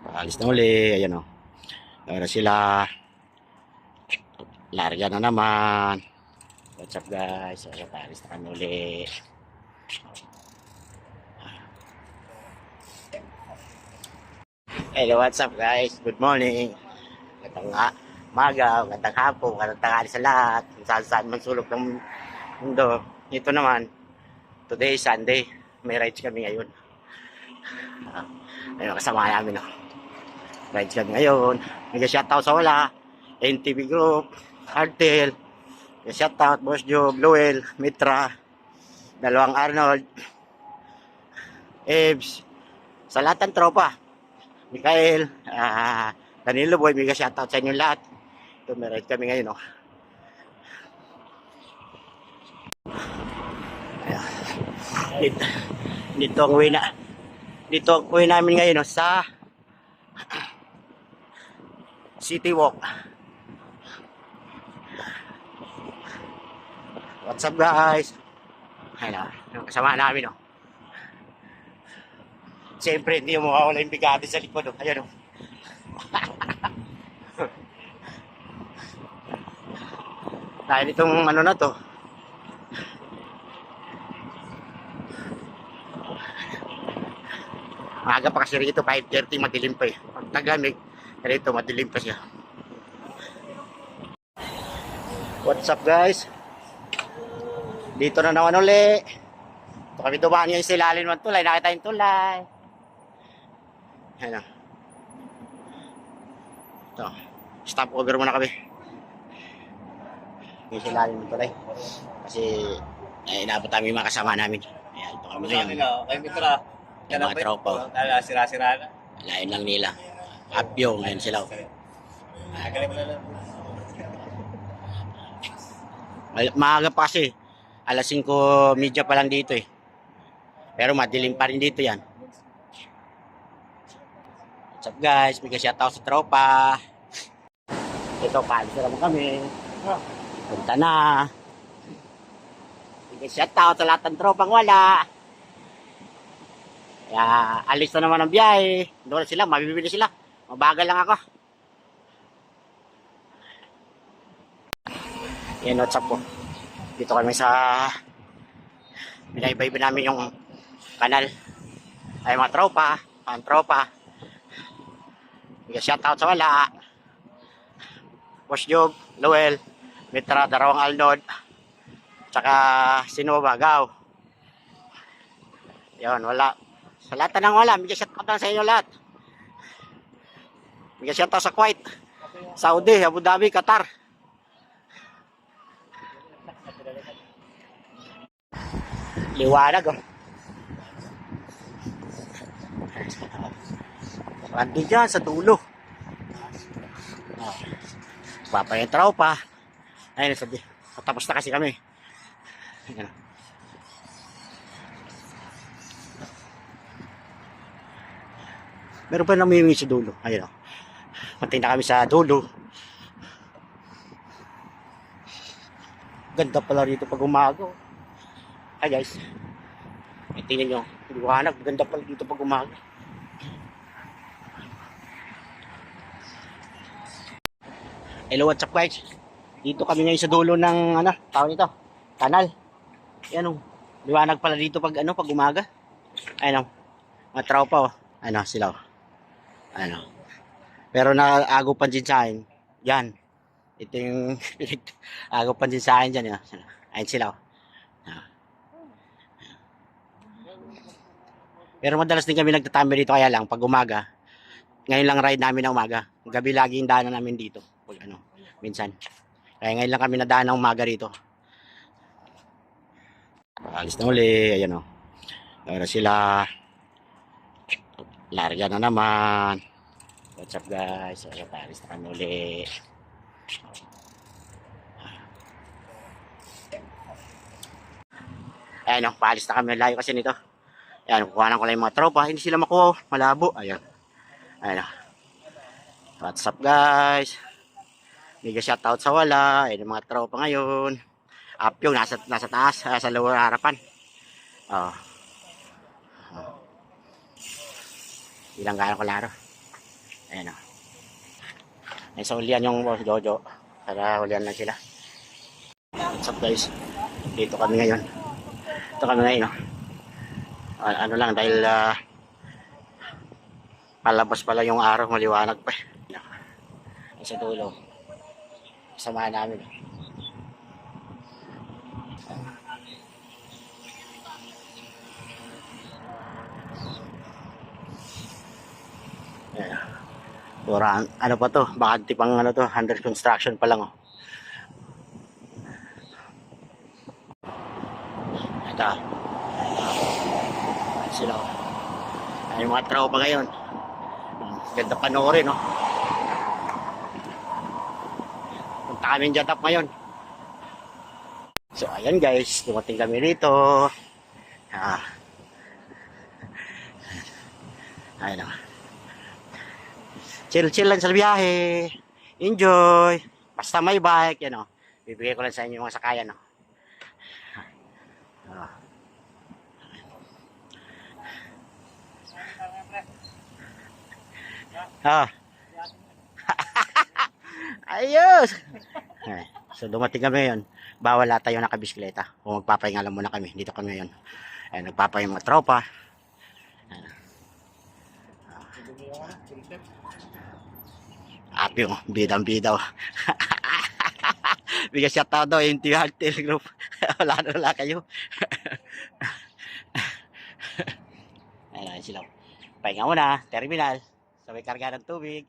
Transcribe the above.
Alis na uli. Ayan o. Ahora sila. Larga na naman. What's up guys? Ayan, alis na kami uli. Hello, what's up guys? Good morning. Magandang maga, magandang hapon, magandang tanghali sa lahat. Kung saan man sulok ng mundo. Ito naman, today Sunday. May rides kami ngayon. Ayun, kasama namin. Rides kami ngayon. May shoutout sa wala. NTV Group, Artel. May shoutout, Boss Job, Luel, Mitra, dalawang Arnold, Ebs. Sa lahat ng tropa. Mikael, Danilo Boy, may shoutout sa inyo lahat. Ito, may ride kami ngayon. Ayan. Dito, dito ang uwi na. Dito ang uwi namin ngayon sa City Walk. What's up guys? Ayan, yung kasama namin. Siyempre, hindi mo mawawala yung bigati sa likod. Ayan. Dahil itong ano na to. Maaga pa kasi rito, 5:30, madilim pa eh. Pag taglamig, rito madilim pa siya. What's up guys? Dito na naman uli. Ito kami dumaan yung silalin ng tulay. Nakita yung tulay. Ayan. Ito. Stop over muna kami. Yung silalin ng tulay. Kasi inabot namin yung mga kasama namin. Ayan, ito kami ngayon. Kay Mitra. Yung mga tropa. Sira-sira na. Lain lang nila. Apyo, ngayon sila. Nagaling mo na lang. Maaga pa kasi. Alas 5:30 pa lang dito eh. Pero madilim pa rin dito yan. What's up guys? May shoutout sa tropa. Ito, paalis na naman kami. Punta na. May shoutout sa lahat ng tropang wala. Kaya alis na naman ang biyahe. Doon sila, mabibili sila. Mabagal lang ako. Yan, what's up po. Dito kami sa binaybayba namin yung kanal. Ay mga tropa, ang tropa. May shoutout sa wala. Boss Job, Luel, Mitra, Darawang Alnod, tsaka Sinova, Gaw. Yan, wala. Sa lahat ng wala, may shoutout lang sa inyo lahat. May shoutout sa Kuwait, Saudi, Abu Dhabi, Qatar. Liwanag Andi dyan sa dulo. Papa yung tropa. Ayun, sabi. Tapos na kasi kami. Ayun. Meron pa namimingin sa dulo. Ayun. Pantay na kami sa dulo. Ganda pala rito pag umaga. Hi guys. Tingnan nyo. Liwanag. Ganda pala dito pag umaga. Hello, what's up guys? Dito kami ngayon sa dulo ng tawag nito, kanal. Yan liwanag pala dito pag pag umaga. Ayun mga tropa sila Pero naagopan din sa akin. Yan. Ito yung agapan din sa akin dyan. Ayun sila. Pero madalas din kami nagtatambay dito kaya lang pag umaga. Ngayon lang ride namin ng umaga. Gabi lagi yung daanan namin dito. Pag minsan. Kaya ngayon lang kami nadaan ng umaga rito. Alis na uli. Ayan Ahora sila. Larga na naman. What's up guys? Ayan, alis na kami uli. Ayan paalis na kami. Layo kasi nito. Ayan, kukuhanan ko lang yung mga tropa. Hindi sila makuha. Malabo. Ayan. Ayan what's up guys? Mega shoutout sa wala. Ayan yung mga tropa ngayon. Up yung nasa taas. Sa lower harapan. Ilang gano'ng kalaro. Ayan o. Ay, sa ulian yung boss Jojo. Para ulian lang sila. What's up guys? Dito kami ngayon. Dito kami ngayon. No? Ano lang dahil palabas pala yung araw, maliwanag pa. Ay, sa dulo. Samahan namin. Ayan. Pura, ano pa to? Bakante pang ano to? Under construction pa lang oh. Ito. Sila oh. Ay, yung mga tropa ngayon. Ganda panoorin no. Punta kami dyan up ngayon. So ayan guys, dumating kami rito. Ayan o. Chill lang sa biyahe. Enjoy. Basta may bike, yan o. Bibigay ko lang sa inyo yung mga sakayan o. Ah. Ayos. Okay. So dumating kami ngayon. Bawal ata yung nakabisikleta. Kung magpapahinga lang muna kami. Dito kami ngayon. Ayan, nagpapahinga mga tropa. Ayan. Happy oh, bidang-bidaw. Bigyan siya tao daw yung THT group. Wala kayo. Ayan sila. Pahinga muna, terminal. Sabay karga ng tubig.